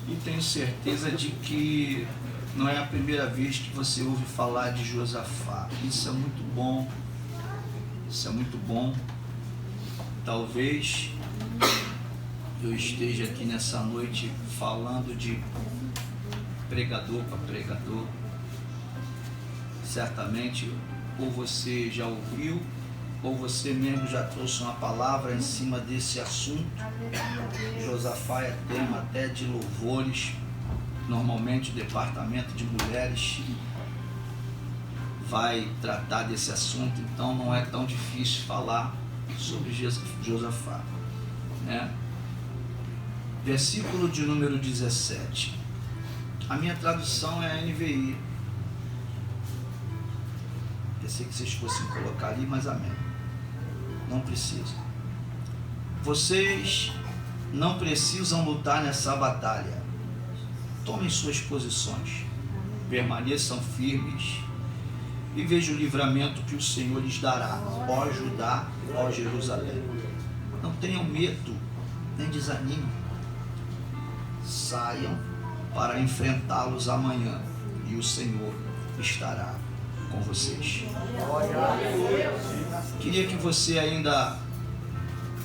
E tenho certeza de que não é a primeira vez que você ouve falar de Josafá. Isso é muito bom. Isso é muito bom. Talvez eu esteja aqui nessa noite falando de pregador para pregador. Certamente, ou você já ouviu, ou você mesmo já trouxe uma palavra em cima desse assunto. Josafá é tema até de louvores. Normalmente o departamento de mulheres vai tratar desse assunto, então não é tão difícil falar sobre Josafá, né? Versículo de número 17. A minha tradução é a NVI. Pensei que vocês fossem colocar ali, mas amém. Não precisa. Vocês não precisam lutar nessa batalha. Tomem suas posições, permaneçam firmes e vejam o livramento que o Senhor lhes dará, ó Judá, ó Jerusalém. Não tenham medo, nem desanimem. Saiam para enfrentá-los amanhã e o Senhor estará com vocês. Queria que você ainda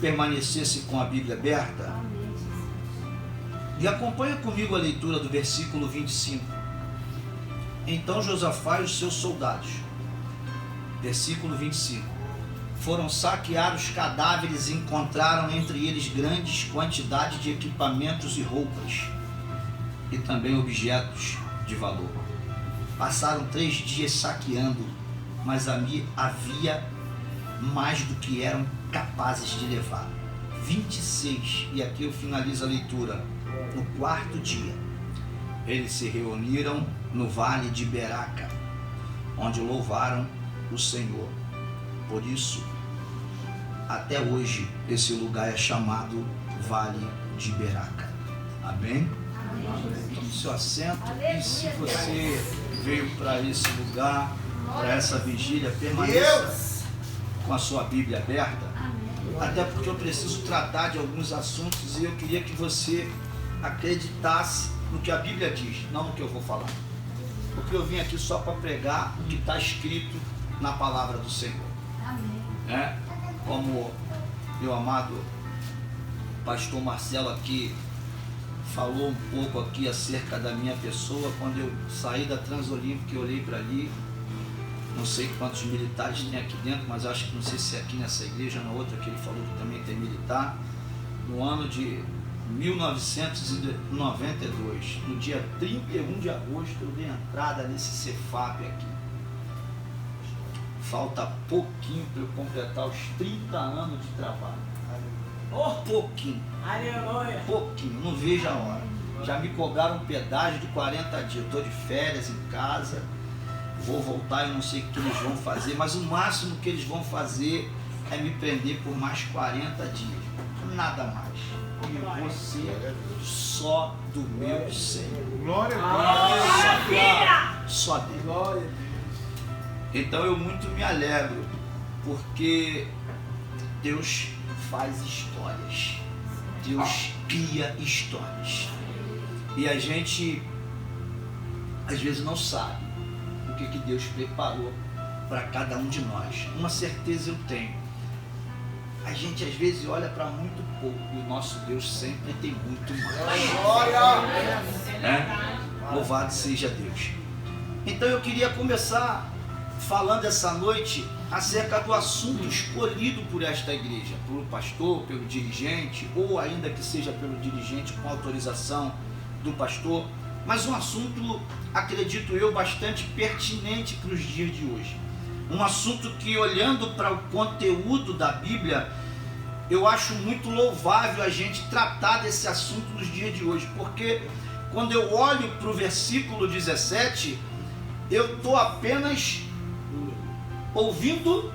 permanecesse com a Bíblia aberta e acompanha comigo a leitura do versículo 25. Então Josafá e os seus soldados, versículo 25, foram saquear os cadáveres e encontraram entre eles grandes quantidades de equipamentos e roupas, e também objetos de valor. Passaram 3 dias saqueando, mas havia mais do que eram capazes de levar. 26, e aqui eu finalizo a leitura. No 4º dia, eles se reuniram no vale de Beraca, onde louvaram o Senhor. Por isso, até hoje, esse lugar é chamado Vale de Beraca. Amém? Tome seu assento. E se você veio para esse lugar, para essa vigília, permaneça com a sua Bíblia aberta. Até porque eu preciso tratar de alguns assuntos e eu queria que você acreditasse no que a Bíblia diz, não no que eu vou falar. Porque eu vim aqui só para pregar o que está escrito na palavra do Senhor. Amém. Como meu amado pastor Marcelo aqui falou um pouco aqui acerca da minha pessoa, quando eu saí da Transolímpica, eu olhei para ali, não sei quantos militares tem aqui dentro, mas acho que não sei se é aqui nessa igreja ou na outra que ele falou que também tem militar. No ano de 1992, no dia 31 de agosto, eu dei entrada nesse Cefap aqui. Falta pouquinho para eu completar os 30 anos de trabalho. Oh, pouquinho. Aleluia. Pouquinho, não vejo a hora. Já me cobraram um pedágio de 40 dias. Estou de férias em casa, vou voltar, eu não sei o que eles vão fazer, mas o máximo que eles vão fazer é me prender por mais 40 dias. Nada mais. E você só do meu Senhor. Glória a Deus. Só dele. Então eu muito me alegro, porque Deus faz histórias. Deus cria histórias. E a gente às vezes não sabe o que Deus preparou para cada um de nós. Uma certeza eu tenho. A gente às vezes olha para muito pouco e o nosso Deus sempre tem muito mais. Louvado seja Deus. Então eu queria começar falando essa noite acerca do assunto escolhido por esta igreja, pelo pastor, pelo dirigente, ou ainda que seja pelo dirigente com autorização do pastor, mas um assunto, acredito eu, bastante pertinente para os dias de hoje. Um assunto que, olhando para o conteúdo da Bíblia, eu acho muito louvável a gente tratar desse assunto nos dias de hoje, porque quando eu olho para o versículo 17, eu estou apenas ouvindo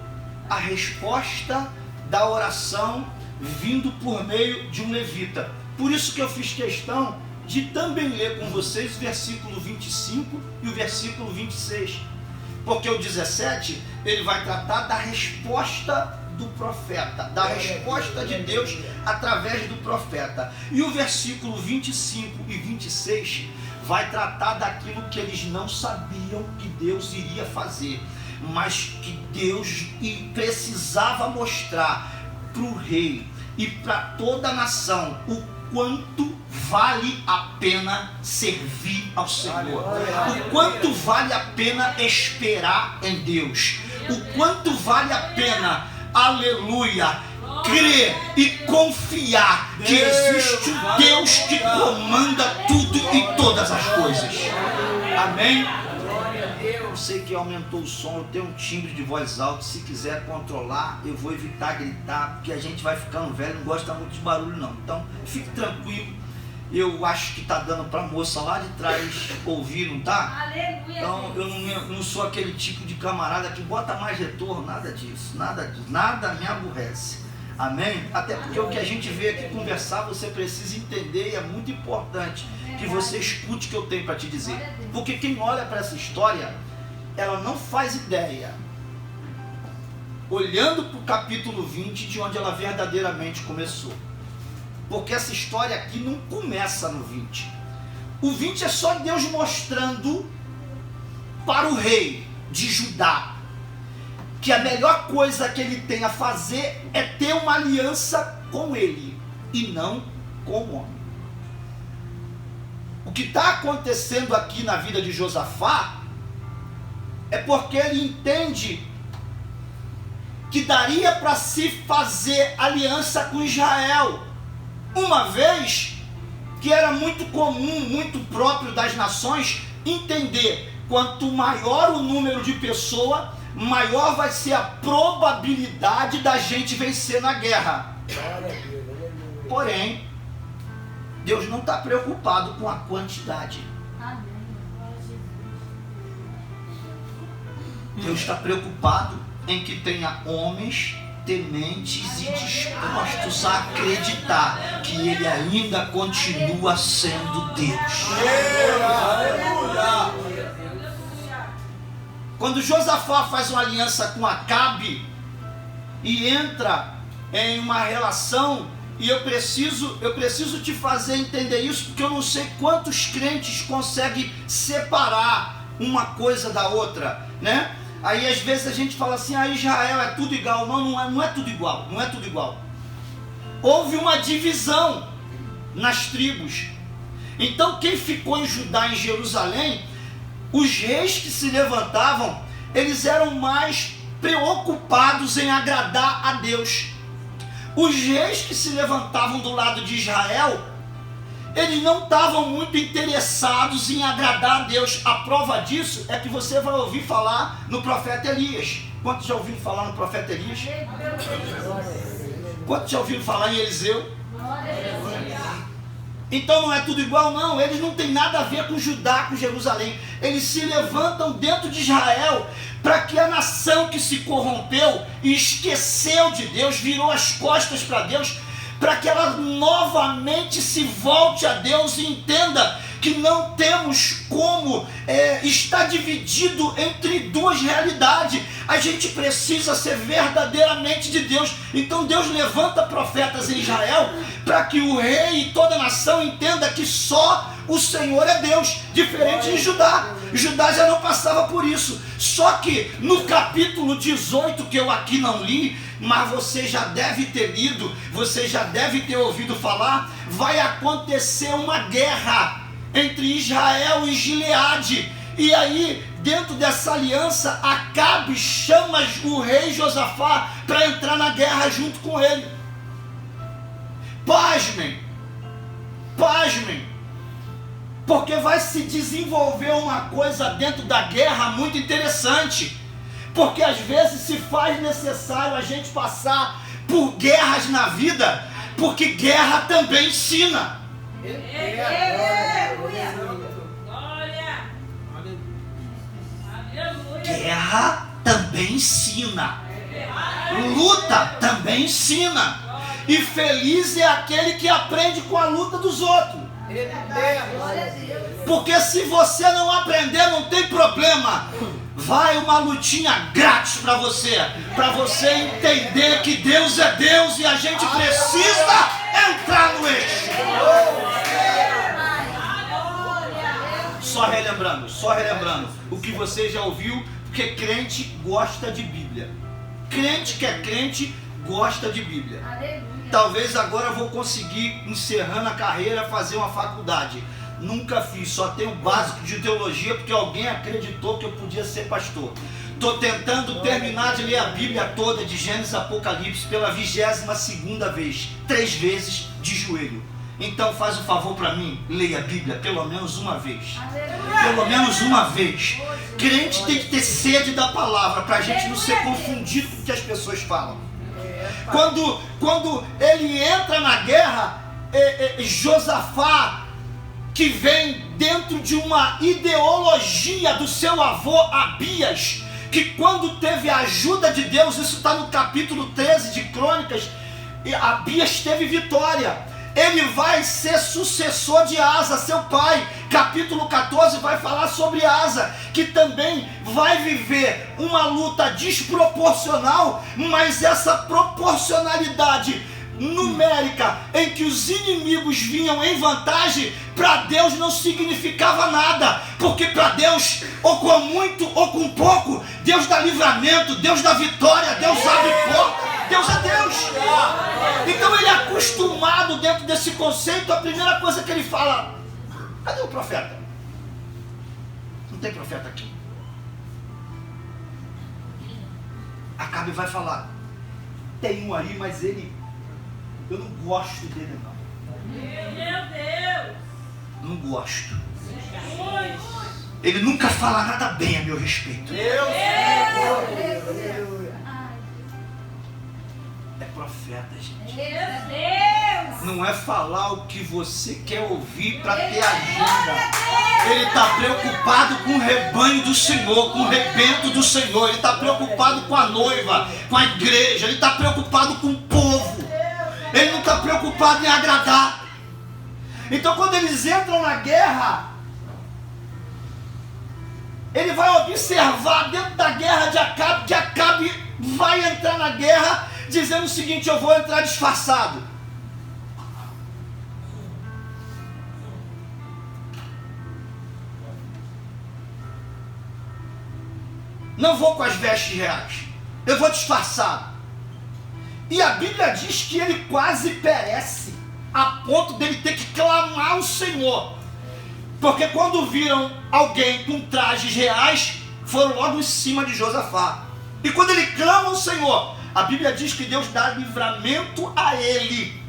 a resposta da oração vindo por meio de um levita. Por isso que eu fiz questão de também ler com vocês o versículo 25 e o versículo 26. Porque o 17, ele vai tratar da resposta do profeta, da resposta de Deus através do profeta. E o versículo 25 e 26 vai tratar daquilo que eles não sabiam que Deus iria fazer, mas que Deus precisava mostrar para o rei e para toda a nação o quanto vale a pena servir ao Senhor, o quanto vale a pena esperar em Deus, o quanto vale a pena, aleluia, crer e confiar que existe um Deus que comanda tudo e todas as coisas. Amém? Eu sei que aumentou o som, eu tenho um timbre de voz alto. Se quiser controlar, eu vou evitar gritar, porque a gente vai ficando velho, não gosta muito de barulho não. Então fique tranquilo. Eu acho que está dando para a moça lá de trás ouvir, não tá? Aleluia. Então eu não sou aquele tipo de camarada que bota mais retorno, nada disso, nada me aborrece. Amém? Até porque o que a gente veio aqui conversar, você precisa entender, e é muito importante que você escute o que eu tenho para te dizer. Porque quem olha para essa história, ela não faz ideia, olhando para o capítulo 20, de onde ela verdadeiramente começou. Porque essa história aqui não começa no 20. O 20 é só Deus mostrando para o rei de Judá que a melhor coisa que ele tem a fazer é ter uma aliança com ele e não com o homem. O que está acontecendo aqui na vida de Josafá é porque ele entende que daria para se fazer aliança com Israel, uma vez que era muito comum, muito próprio das nações, entender quanto maior o número de pessoas, maior vai ser a probabilidade da gente vencer na guerra. Porém, Deus não está preocupado com a quantidade. Deus está preocupado em que tenha homens tementes e dispostos a acreditar que Ele ainda continua sendo Deus. Quando Josafá faz uma aliança com Acabe e entra em uma relação, e eu preciso te fazer entender isso, porque eu não sei quantos crentes conseguem separar uma coisa da outra, né? Aí às vezes a gente fala assim, Israel é tudo igual. Não é tudo igual, não é tudo igual. Houve uma divisão nas tribos. Então quem ficou em Judá, em Jerusalém, os reis que se levantavam, eles eram mais preocupados em agradar a Deus. Os reis que se levantavam do lado de Israel, eles não estavam muito interessados em agradar a Deus. A prova disso é que você vai ouvir falar no profeta Elias. Quantos já ouviram falar no profeta Elias? Quantos já ouviram falar em Eliseu? Então não é tudo igual, não. Eles não têm nada a ver com Judá, com Jerusalém. Eles se levantam dentro de Israel para que a nação que se corrompeu e esqueceu de Deus, virou as costas para Deus, para que ela novamente se volte a Deus e entenda que não temos como estar dividido entre duas realidades. A gente precisa ser verdadeiramente de Deus. Então Deus levanta profetas em Israel para que o rei e toda a nação entenda que só o Senhor é Deus, diferente de Judá. Judá já não passava por isso. Só que no capítulo 18, que eu aqui não li, mas você já deve ter lido, você já deve ter ouvido falar, vai acontecer uma guerra entre Israel e Gileade. E aí, dentro dessa aliança, Acabe chama o rei Josafá para entrar na guerra junto com ele. Pasmem, porque vai se desenvolver uma coisa dentro da guerra muito interessante. Porque às vezes se faz necessário a gente passar por guerras na vida, porque guerra também ensina. Guerra também ensina. Luta também ensina. E feliz é aquele que aprende com a luta dos outros. Porque se você não aprender, não tem problema. Vai uma lutinha grátis para você entender que Deus é Deus e a gente precisa entrar no eixo. Só relembrando o que você já ouviu, porque crente gosta de Bíblia. Crente que é crente gosta de Bíblia. Talvez agora eu vou conseguir, encerrando a carreira, fazer uma faculdade. Nunca fiz, só tenho básico de teologia porque alguém acreditou que eu podia ser pastor. Estou tentando terminar de ler a Bíblia toda, de Gênesis a Apocalipse, pela 22ª vez, 3 vezes de joelho. Então faz um favor para mim, leia a Bíblia pelo menos uma vez. Pelo menos uma vez. Crente tem que ter sede da palavra, para a gente não ser confundido com o que as pessoas falam. Quando ele entra na guerra, Josafá, que vem dentro de uma ideologia do seu avô Abias, que quando teve a ajuda de Deus, isso está no capítulo 13 de Crônicas, Abias teve vitória. Ele vai ser sucessor de Asa, seu pai. Capítulo 14 vai falar sobre Asa, que também vai viver uma luta desproporcional, mas essa proporcionalidade numérica em que os inimigos vinham em vantagem, para Deus não significava nada, porque para Deus, ou com muito ou com pouco, Deus dá livramento, Deus dá vitória, Deus abre porta, Deus é Deus. Então ele é acostumado dentro desse conceito. A primeira coisa que ele fala: cadê o profeta? Não tem profeta aqui. Acabe vai falar: tem um aí, mas eu não gosto dele não. Meu Deus! Não gosto. Ele nunca fala nada bem a meu respeito. É profeta, gente. Meu Deus! Não é falar o que você quer ouvir para ter agenda. Ele está preocupado com o rebanho do Senhor, com o rebento do Senhor. Ele está preocupado com a noiva, com a igreja. Ele está preocupado com o povo. Ele não está preocupado em agradar. Então quando eles entram na guerra, ele vai observar dentro da guerra de Acabe, que Acabe vai entrar na guerra dizendo o seguinte: eu vou entrar disfarçado. Não vou com as vestes reais, eu vou disfarçado. E a Bíblia diz que ele quase perece, a ponto dele ter que clamar ao Senhor. Porque quando viram alguém com trajes reais, foram logo em cima de Josafá. E quando ele clama ao Senhor, a Bíblia diz que Deus dá livramento a ele,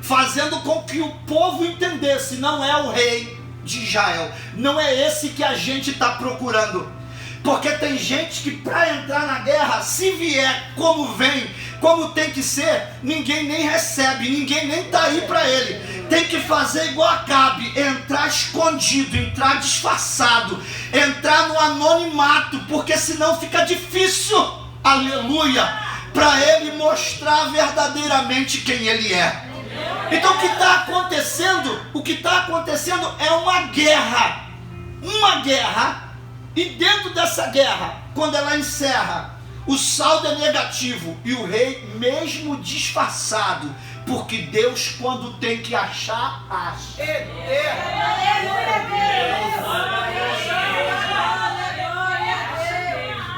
fazendo com que o povo entendesse: não é o rei de Israel, não é esse que a gente está procurando. Porque tem gente que para entrar na guerra, se vier como vem, como tem que ser, ninguém nem recebe, ninguém nem está aí para ele. Tem que fazer igual Acabe, entrar escondido, entrar disfarçado, entrar no anonimato, porque senão fica difícil, aleluia, para ele mostrar verdadeiramente quem ele é. Então o que está acontecendo é uma guerra, e dentro dessa guerra, quando ela encerra, o saldo é negativo e o rei mesmo disfarçado, porque Deus, quando tem que achar, acha.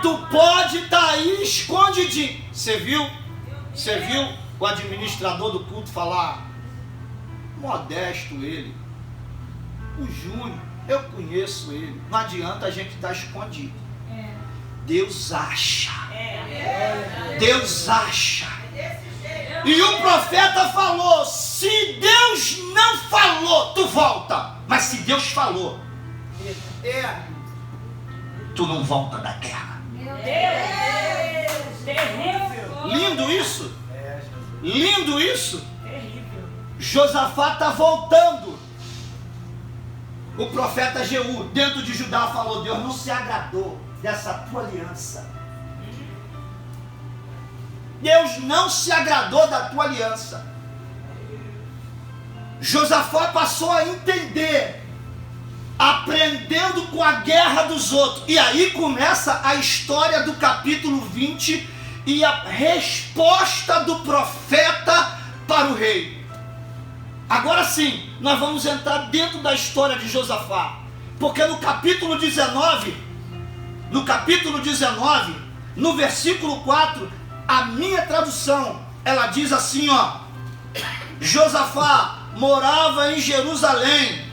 Tu pode estar aí escondidinho. Você viu o administrador do culto falar? Modesto ele. O Júnior, eu conheço ele. Não adianta a gente estar escondido. Deus acha. Deus acha. E o profeta falou: se Deus não falou, tu volta. Mas se Deus falou, tu não volta da guerra. Meu Deus! Terrível! Lindo isso? Lindo isso? Terrível! Josafá está voltando. O profeta Jeú, dentro de Judá, falou: Deus não se agradou dessa tua aliança. Deus não se agradou da tua aliança. Josafá passou a entender, aprendendo com a guerra dos outros. E aí começa a história do capítulo 20 e a resposta do profeta para o rei. Agora sim, nós vamos entrar dentro da história de Josafá, porque no capítulo 19, no versículo 4, a minha tradução, ela diz assim, ó: Josafá morava em Jerusalém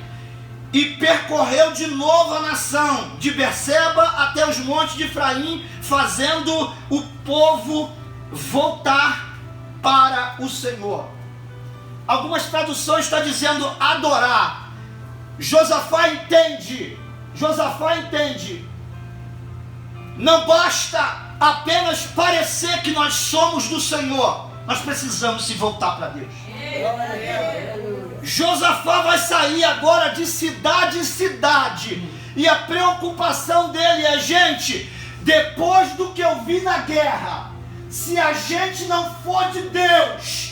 e percorreu de novo a nação, de Berseba até os montes de Efraim, fazendo o povo voltar para o Senhor. Algumas traduções estão dizendo adorar. Josafá entende. Não basta apenas parecer que nós somos do Senhor. Nós precisamos se voltar para Deus. Josafá vai sair agora de cidade em cidade. E a preocupação dele é, gente, depois do que eu vi na guerra, se a gente não for de Deus,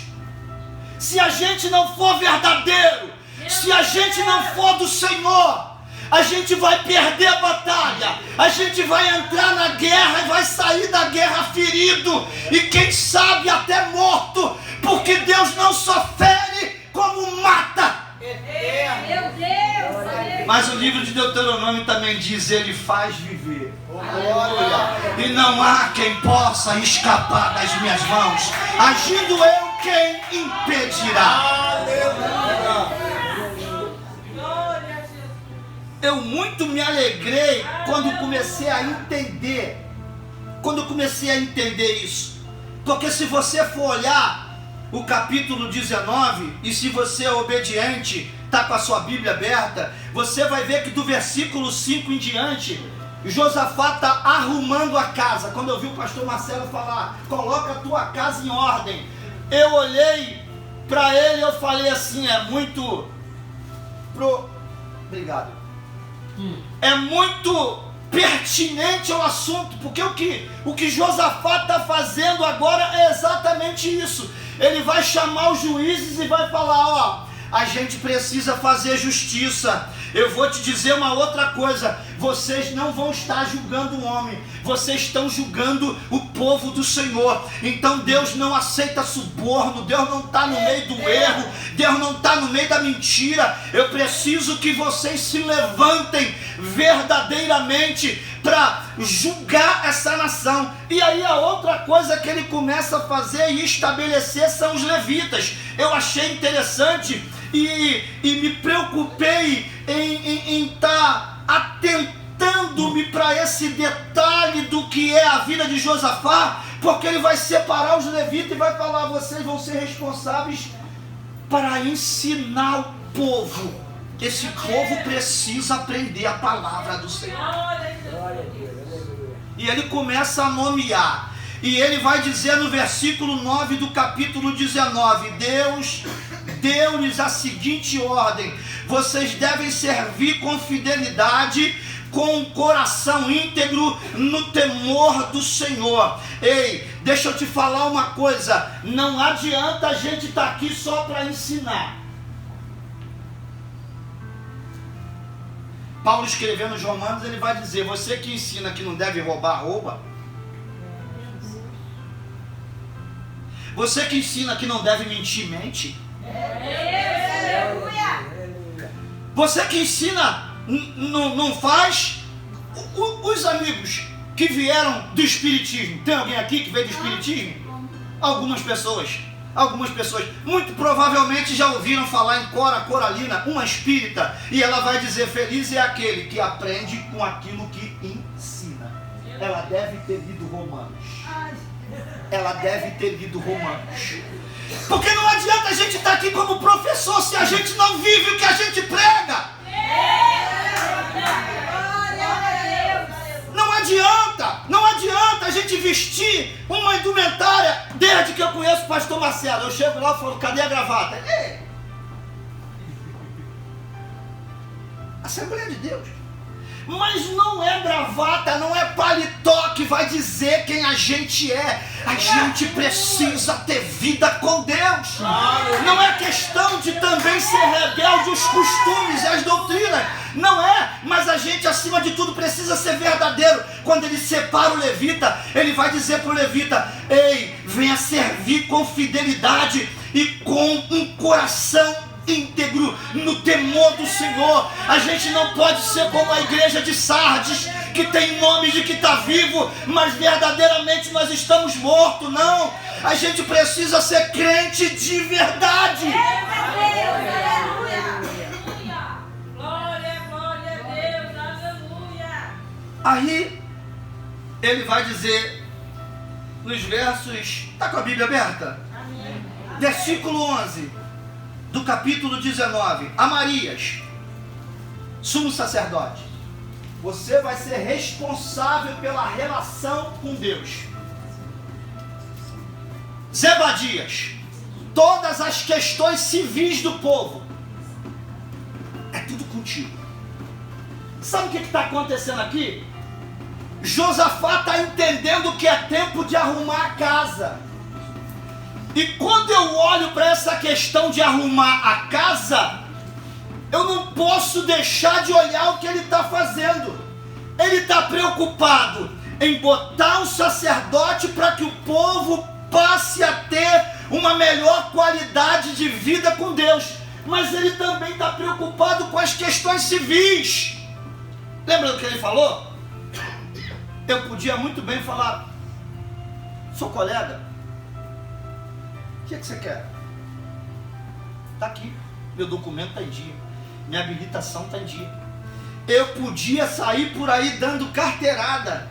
se a gente não for verdadeiro, se a gente não for do Senhor, a gente vai perder a batalha, a gente vai entrar na guerra e vai sair da guerra ferido, e quem sabe até morto, porque Deus não só fere como mata. Meu Deus! Mas o livro de Deuteronômio também diz: Ele faz viver. E não há quem possa escapar das minhas mãos. Agindo eu, quem impedirá? Eu muito me alegrei quando comecei a entender isso. Porque se você for olhar o capítulo 19, e se você é obediente, está com a sua Bíblia aberta, você vai ver que do versículo 5 em diante, Josafá está arrumando a casa. Quando eu vi o pastor Marcelo falar, coloca a tua casa em ordem, eu olhei para ele e eu falei assim, é muito pertinente ao assunto, porque o que Josafá está fazendo agora é exatamente isso. Ele vai chamar os juízes e vai falar, ó, a gente precisa fazer justiça. Eu vou te dizer uma outra coisa, vocês não vão estar julgando o homem, vocês estão julgando o povo do Senhor. Então Deus não aceita suborno, Deus não está no meio do erro, Deus não está no meio da mentira. Eu preciso que vocês se levantem verdadeiramente para julgar essa nação. E aí a outra coisa que ele começa a fazer e estabelecer são os levitas. Eu achei interessante e me preocupei em estar atentando-me para esse detalhe do que é a vida de Josafá, porque ele vai separar os levitas e vai falar: vocês vão ser responsáveis para ensinar o povo. Esse povo precisa aprender a palavra do Senhor. E ele começa a nomear. E ele vai dizer no versículo 9 do capítulo 19: Deus deu-lhes a seguinte ordem: vocês devem servir com fidelidade, com um coração íntegro, no temor do Senhor. Ei, deixa eu te falar uma coisa: não adianta a gente estar aqui só para ensinar. Paulo, escrevendo os Romanos, ele vai dizer: você que ensina que não deve roubar, rouba. Você que ensina que não deve mentir, mente. Você que ensina, não faz. Os amigos que vieram do Espiritismo, tem alguém aqui que veio do Espiritismo? Algumas pessoas, muito provavelmente já ouviram falar em Cora Coralina, uma espírita, e ela vai dizer: feliz é aquele que aprende com aquilo que ensina. Ela deve ter lido Romanos. Porque não adianta a gente estar aqui como professor se a gente não vive o que a gente prega. Não adianta a gente vestir uma indumentária. Desde que eu conheço o pastor Marcelo, eu chego lá e falo: cadê a gravata? Assembleia de Deus. Mas não é gravata, não é paletó que vai dizer quem a gente é. A gente precisa ter vida com Deus. Não é questão de também ser rebelde aos costumes e às doutrinas. Não é, mas a gente acima de tudo precisa ser verdadeiro. Quando ele separa o levita, ele vai dizer para o levita: ei, venha servir com fidelidade e com um coração íntegro, no temor do Senhor. A gente não pode ser como a igreja de Sardes, que tem nome de que está vivo, mas verdadeiramente nós estamos mortos. Não, a gente precisa ser crente de verdade. Glória, glória a Deus, aleluia. Aí ele vai dizer nos versos, está com a Bíblia aberta? Amém. Versículo 11 do capítulo 19. Amarias, sumo sacerdote, você vai ser responsável pela relação com Deus. Zebadias, todas as questões civis do povo, é tudo contigo. Sabe o que está acontecendo aqui? Josafá está entendendo que é tempo de arrumar a casa. E quando eu olho para essa questão de arrumar a casa, eu não posso deixar de olhar o que ele está fazendo. Ele está preocupado em botar um sacerdote para que o povo passe a ter uma melhor qualidade de vida com Deus. Mas ele também está preocupado com as questões civis. Lembra do que ele falou? Eu podia muito bem falar: sou colega, o que você quer? Está aqui, meu documento está em dia, minha habilitação está em dia. Eu podia sair por aí dando carteirada.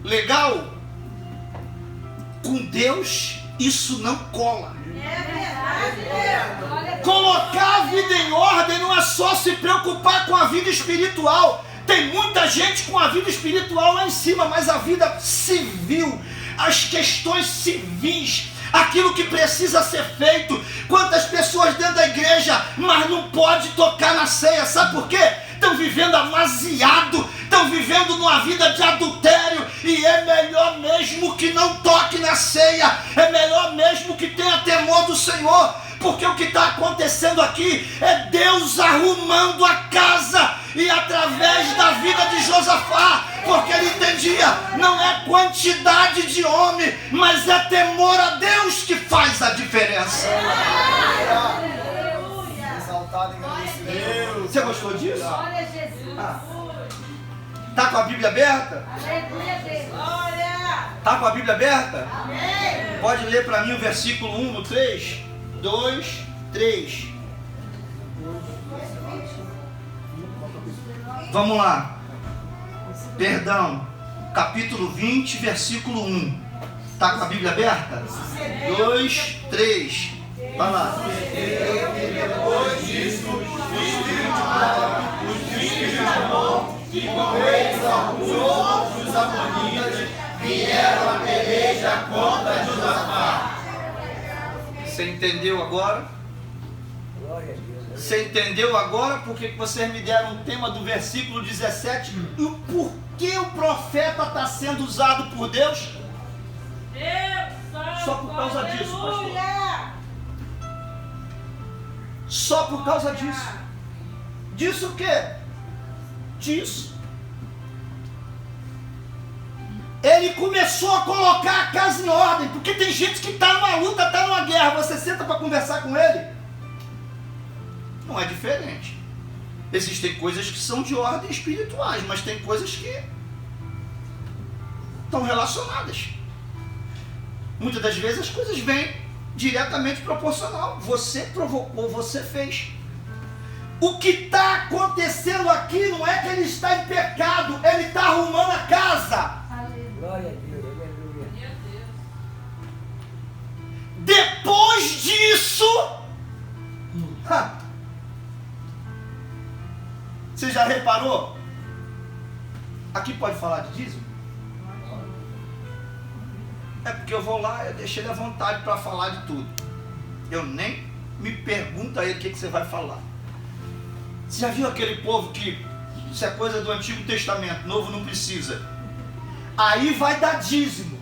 Legal? Com Deus isso não cola. É verdade, Deus. Colocar a vida em ordem não é só se preocupar com a vida espiritual. Tem muita gente com a vida espiritual lá em cima, mas a vida civil, as questões civis, aquilo que precisa ser feito. Quantas pessoas dentro da igreja, mas não pode tocar na ceia, sabe por quê? Estão vivendo amasiado, estão vivendo numa vida de adultério, e é melhor mesmo que não toque na ceia, é melhor mesmo que tenha temor do Senhor, porque o que está acontecendo aqui é Deus arrumando a casa, e através da vida de Josafá, porque ele entendia, não é quantidade de homem, mas é temor a Deus que faz a diferença. Exaltado e Deus. Você gostou disso? Glória a Jesus. Tá com a Bíblia aberta? Aleluia, Deus. Glória. Tá com a Bíblia aberta? Amém. Pode ler para mim o versículo 1 no 3? 2, 3. Vamos lá. Perdão. Capítulo 20, versículo 1. Tá com a Bíblia aberta? 2, 3. Vai lá. Depois disso, o Espírito chamou, e com eles alguns outros amonitas vieram a peleja contra Josafá. Você entendeu agora? Você entendeu agora porque vocês me deram o tema do versículo 17 e o porquê o profeta está sendo usado por Deus? Deus, Só por causa disso, pastor. aleluia. Só por causa disso. Disso o quê? Disso. Ele começou a colocar a casa em ordem, porque tem gente que está numa luta, está numa guerra, você senta para conversar com ele, não é diferente. Existem coisas que são de ordem espirituais, mas tem coisas que estão relacionadas. Muitas das vezes as coisas vêm diretamente proporcional. Você provocou, você fez. O que está acontecendo aqui não é que ele está em pecado, ele está arrumando a casa. Glória a Deus, aleluia. Meu Deus. Depois disso, você já reparou? Aqui pode falar de dízimo? É porque eu vou lá, eu deixei ele à vontade para falar de tudo. Eu nem me pergunto aí o que você vai falar. Você já viu aquele povo que Isso é coisa do Antigo Testamento, Novo não precisa. Aí vai dar dízimo.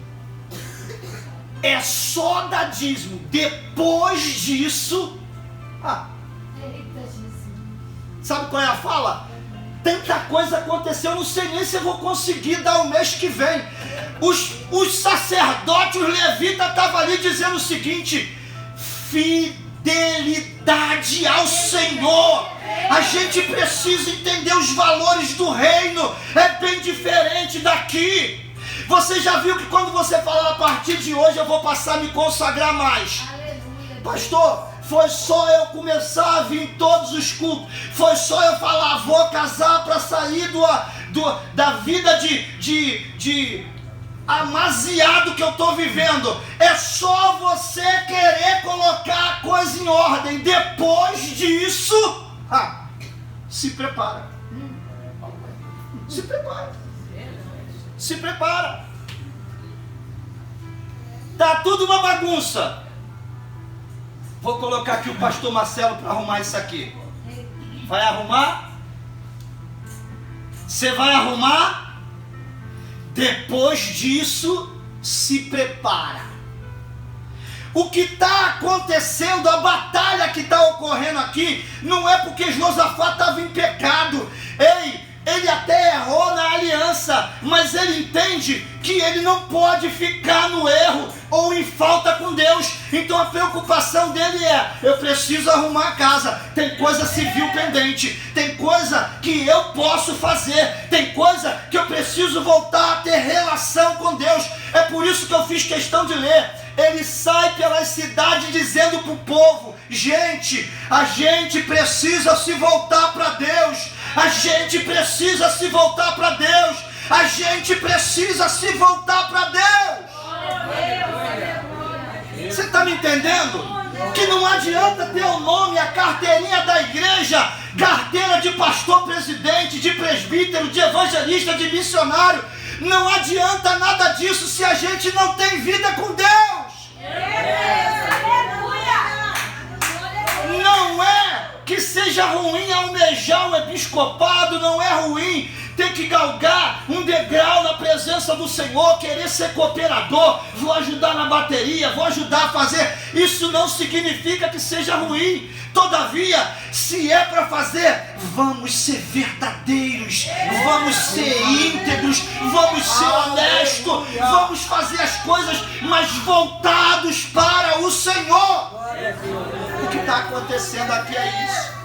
É só dar dízimo. Depois disso, sabe qual é a fala? Tanta coisa aconteceu, eu não sei nem se eu vou conseguir dar o mês que vem. Os sacerdotes, os levitas estavam ali dizendo o seguinte: fidelidade ao Senhor. A gente precisa entender os valores do reino. É bem diferente daqui. Você já viu que quando você fala, a partir de hoje eu vou passar a me consagrar mais? Aleluia. Pastor, foi só eu começar a vir em todos os cultos. Foi só eu falar, vou casar para sair da vida de amaziado que eu estou vivendo. É só você querer colocar a coisa em ordem. Depois disso, se prepara. Se prepara. Se prepara. Tá tudo uma bagunça. Vou colocar aqui o pastor Marcelo para arrumar isso aqui. Vai arrumar? Você vai arrumar? Depois disso, se prepara. O que está acontecendo, a batalha que está ocorrendo aqui, não é porque Josafá estava em pecado. Ele até errou na aliança, mas ele entende que ele não pode ficar no erro ou em falta com Deus. Então a preocupação dele é: eu preciso arrumar a casa, tem coisa civil pendente, tem coisa que eu posso fazer, tem coisa que eu preciso voltar a ter relação com Deus. É por isso que eu fiz questão de ler. Ele sai pelas cidades dizendo para o povo: gente, a gente precisa se voltar para Deus. A gente precisa se voltar para Deus. A gente precisa se voltar para Deus. Você está me entendendo? Que não adianta ter o nome, a carteirinha da igreja, carteira de pastor, presidente, de presbítero, de evangelista, de missionário. Não adianta nada disso se a gente não tem vida com Deus. Não é que seja ruim almejar o episcopado, não é ruim ter que galgar um degrau na presença do Senhor, querer ser cooperador, vou ajudar na bateria, vou ajudar a fazer. Isso não significa que seja ruim. Todavia, se é para fazer, vamos ser verdadeiros, vamos ser íntegros, vamos ser honestos, vamos fazer as coisas, mas voltados para o Senhor. O que está acontecendo aqui é isso.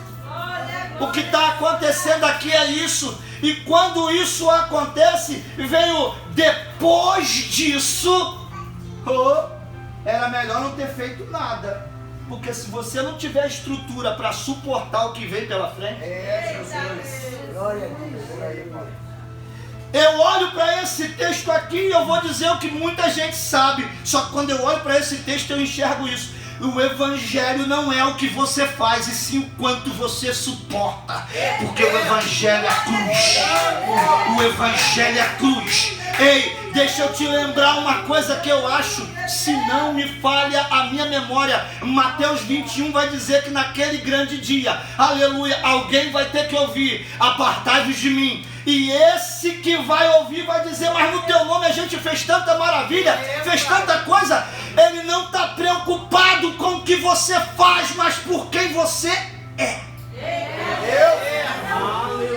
O que está acontecendo aqui é isso. E quando isso acontece, veio depois disso. Era melhor não ter feito nada. Porque se você não tiver estrutura para suportar o que vem pela frente. Eu olho para esse texto aqui e eu vou dizer o que muita gente sabe. Só que quando eu olho para esse texto eu enxergo isso. O evangelho não é o que você faz, e sim o quanto você suporta. Porque o evangelho é a cruz. O evangelho é a cruz. Ei, deixa eu te lembrar uma coisa que eu acho, se não me falha a minha memória. Mateus 21 vai dizer que naquele grande dia, aleluia, alguém vai ter que ouvir: apartai-vos de mim. E esse que vai ouvir vai dizer: mas no teu nome a gente fez tanta maravilha, fez tanta coisa. Ele não está preocupado com o que você faz, mas por quem você é.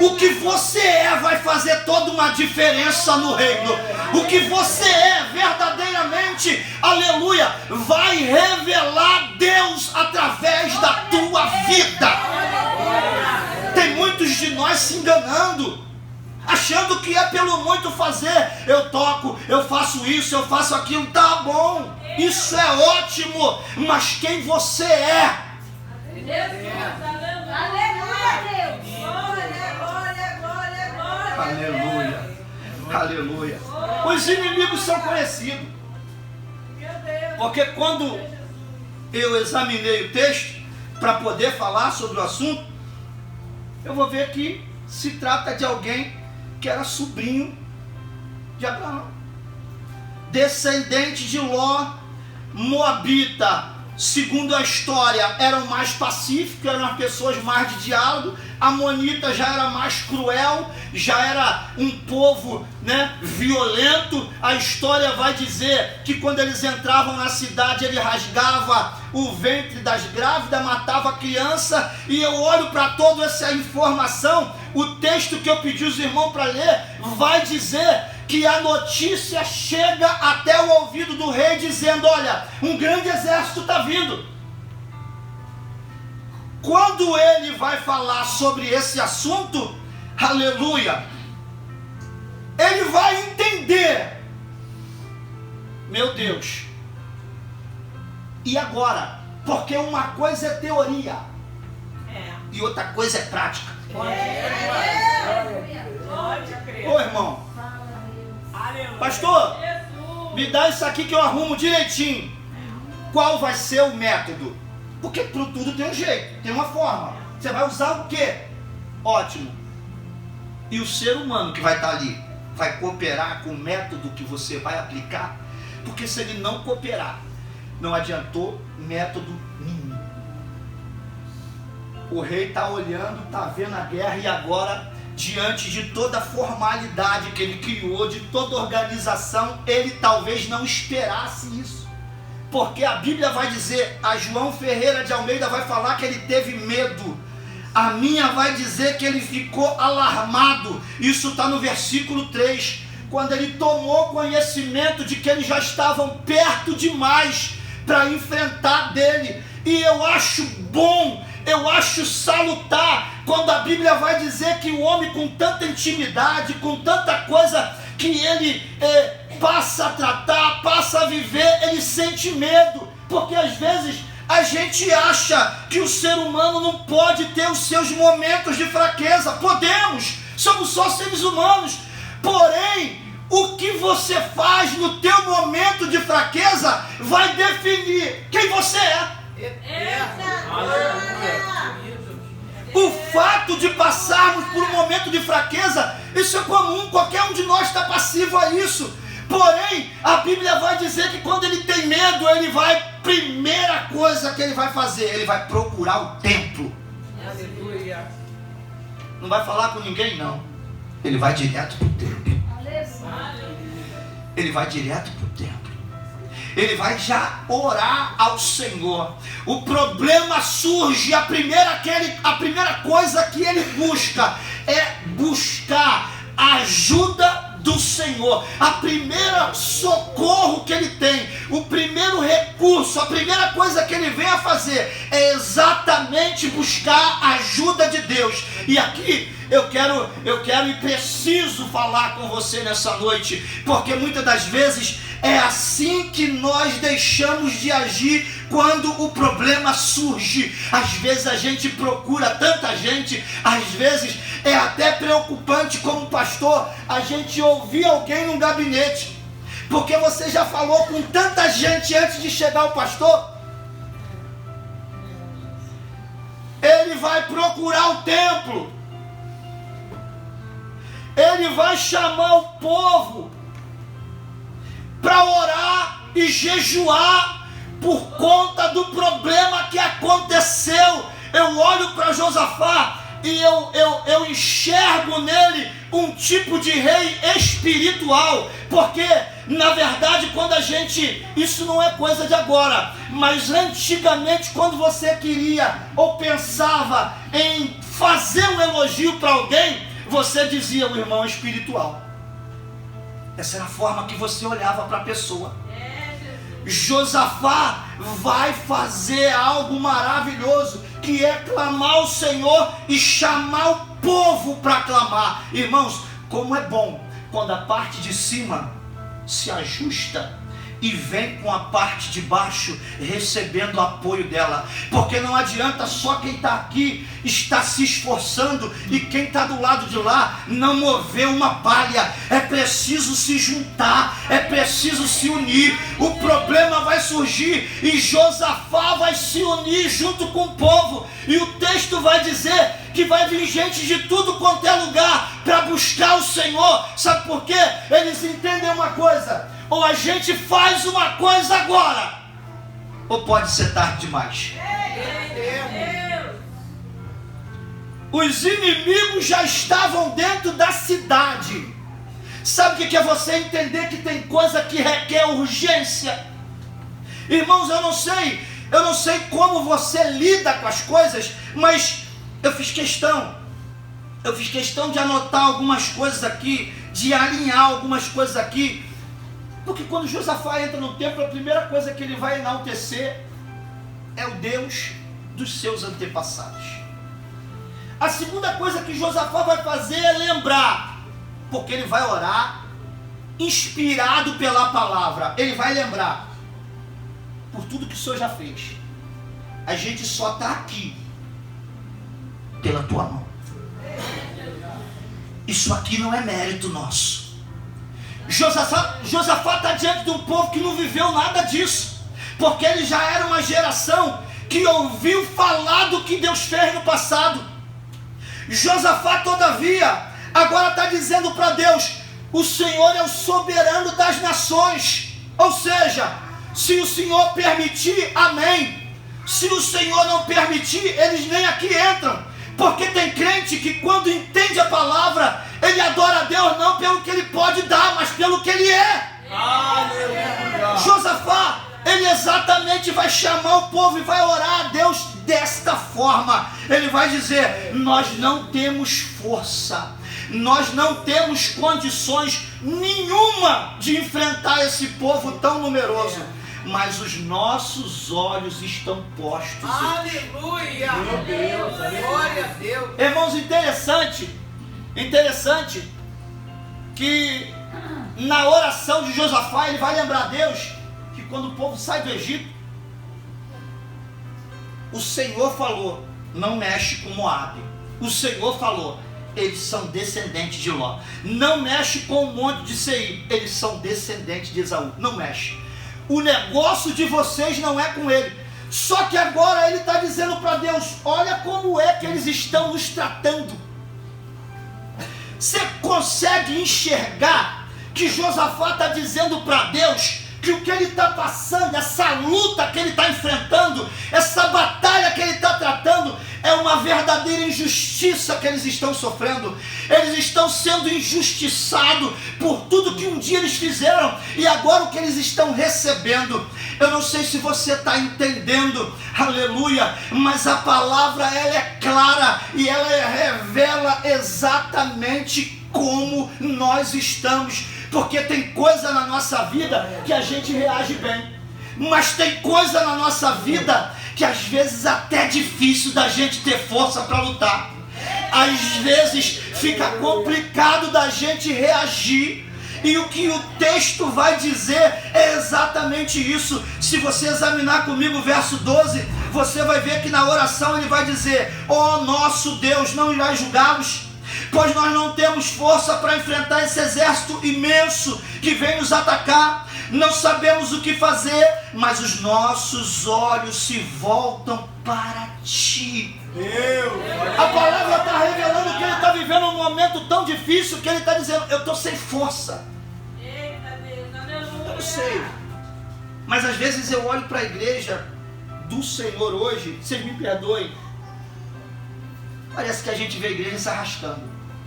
O que você é vai fazer toda uma diferença no reino. O que você é verdadeiramente, aleluia, vai revelar Deus através da tua vida. Tem muitos de nós se enganando, achando que é pelo muito fazer. Eu toco, eu faço isso, eu faço aquilo. Tá bom, isso é ótimo, mas quem você é? Aleluia, aleluia. Os inimigos são conhecidos, porque quando eu examinei o texto para poder falar sobre o assunto, eu vou ver que se trata de alguém que era sobrinho de Abraão, descendente de Ló, moabita. Segundo a história, eram mais pacíficos, eram as pessoas mais de diálogo. amonita já era mais cruel, já era um povo, violento. A história vai dizer que quando eles entravam na cidade, ele rasgava o ventre das grávidas, matava a criança. E eu olho para toda essa informação, o texto que eu pedi os irmãos para ler vai dizer que a notícia chega até o ouvido do rei dizendo: olha, um grande exército está vindo. Quando ele vai falar sobre esse assunto, aleluia, ele vai entender, meu Deus, e agora? Porque uma coisa é teoria e outra coisa é prática. Ô irmão, pastor, me dá isso aqui que eu arrumo direitinho. Qual vai ser o método? Porque para tudo tem um jeito, tem uma forma. Você vai usar o quê? Ótimo. E o ser humano que vai estar ali vai cooperar com o método que você vai aplicar? Porque se ele não cooperar, não adiantou método nenhum. O rei está olhando, está vendo a guerra, e agora, diante de toda a formalidade que ele criou, de toda a organização, ele talvez não esperasse isso. Porque a Bíblia vai dizer, a João Ferreira de Almeida vai falar que ele teve medo. A minha vai dizer que ele ficou alarmado. Isso está no versículo 3. Quando ele tomou conhecimento de que eles já estavam perto demais para enfrentar dele. E eu acho bom, eu acho salutar, quando a Bíblia vai dizer que o homem com tanta intimidade, com tanta coisa que ele passa a tratar, passa a viver, ele sente medo. Porque às vezes a gente acha que o ser humano não pode ter os seus momentos de fraqueza. Podemos, somos só seres humanos. Porém, o que você faz no teu momento de fraqueza vai definir quem você é. O fato de passarmos por um momento de fraqueza, isso é comum, qualquer um de nós está passivo a isso. Porém, a Bíblia vai dizer que quando ele tem medo, ele vai, primeira coisa que ele vai fazer, ele vai procurar o templo. Aleluia. Não vai falar com ninguém, não. Ele vai direto para o templo. Ele vai direto para o templo. Ele vai já orar ao Senhor. O problema surge, a primeira coisa que ele busca é buscar a ajuda do Senhor. A primeira socorro que ele tem, o primeiro recurso, a primeira coisa que ele vem a fazer é exatamente buscar a ajuda de Deus. E aqui eu quero e preciso falar com você nessa noite, porque muitas das vezes é assim que nós deixamos de agir quando o problema surge. Às vezes a gente procura tanta gente, às vezes é até preocupante como pastor a gente ouvir alguém num gabinete, porque você já falou com tanta gente antes de chegar ao pastor. Ele vai procurar o templo, ele vai chamar o povo para orar e jejuar por conta do problema que aconteceu. Eu olho para Josafá e eu enxergo nele um tipo de rei espiritual, porque na verdade isso não é coisa de agora, mas antigamente quando você queria ou pensava em fazer um elogio para alguém, você dizia: o irmão é espiritual. Essa era a forma que você olhava para a pessoa. Josafá vai fazer algo maravilhoso, que é clamar ao Senhor e chamar o povo para clamar. Irmãos, como é bom quando a parte de cima se ajusta e vem com a parte de baixo recebendo o apoio dela, porque não adianta só quem está aqui está se esforçando e quem está do lado de lá não mover uma palha. É preciso se juntar, é preciso se unir. O problema vai surgir e Josafá vai se unir junto com o povo, e o texto vai dizer que vai vir gente de tudo quanto é lugar para buscar o Senhor. Sabe por quê? Eles entendem uma coisa: ou a gente faz uma coisa agora, ou pode ser tarde demais. Os inimigos já estavam dentro da cidade. Sabe o que é você entender que tem coisa que requer urgência? Irmãos, eu não sei como você lida com as coisas, mas eu fiz questão de anotar algumas coisas aqui, de alinhar algumas coisas aqui, porque quando Josafá entra no templo, a primeira coisa que ele vai enaltecer é o Deus dos seus antepassados. A segunda coisa que Josafá vai fazer é lembrar, porque ele vai orar inspirado pela palavra. Ele vai lembrar: por tudo que o Senhor já fez, a gente só está aqui pela tua mão. Isso aqui não é mérito nosso. Josafá está diante de um povo que não viveu nada disso, porque ele já era uma geração que ouviu falar do que Deus fez no passado. Josafá, todavia, agora está dizendo para Deus: o Senhor é o soberano das nações. Ou seja, se o Senhor permitir, amém. Se o Senhor não permitir, eles nem aqui entram. Porque tem crente que quando entende a palavra, ele adora a Deus não pelo que ele pode dar, mas pelo que ele é. Aleluia. Josafá, ele exatamente vai chamar o povo e vai orar a Deus desta forma. Ele vai dizer: nós não temos força, nós não temos condições nenhuma de enfrentar esse povo tão numeroso, mas os nossos olhos estão postos. Aleluia. Meu Deus, glória a Deus. Irmãos, interessante que na oração de Josafá ele vai lembrar a Deus que quando o povo sai do Egito, o Senhor falou: não mexe com Moabe. O Senhor falou: eles são descendentes de Ló. Não mexe com o monte de Seir, eles são descendentes de Esaú. Não mexe. O negócio de vocês não é com ele. Só que agora ele está dizendo para Deus: olha como é que eles estão nos tratando. Você consegue enxergar que Josafá está dizendo para Deus que o que ele está passando, essa luta que ele está enfrentando, essa batalha que ele está tratando, é uma verdadeira injustiça que eles estão sofrendo. Eles estão sendo injustiçados por tudo que um dia eles fizeram e agora o que eles estão recebendo. Eu não sei se você está entendendo, aleluia, mas a palavra ela é clara e ela revela exatamente como nós estamos. Porque tem coisa na nossa vida que a gente reage bem, mas tem coisa na nossa vida que às vezes até é difícil da gente ter força para lutar. Às vezes fica complicado da gente reagir. E o que o texto vai dizer é exatamente isso. Se você examinar comigo o verso 12, você vai ver que na oração ele vai dizer: ó nosso Deus, não irás julgá-los, pois nós não temos força para enfrentar esse exército imenso que vem nos atacar. Não sabemos o que fazer, mas os nossos olhos se voltam para ti. A palavra está revelando que ele está vivendo um momento tão difícil que ele está dizendo: eu estou sem força. Eu não sei, mas às vezes eu olho para a igreja do Senhor hoje, vocês me perdoem, parece que a gente vê a igreja se arrastando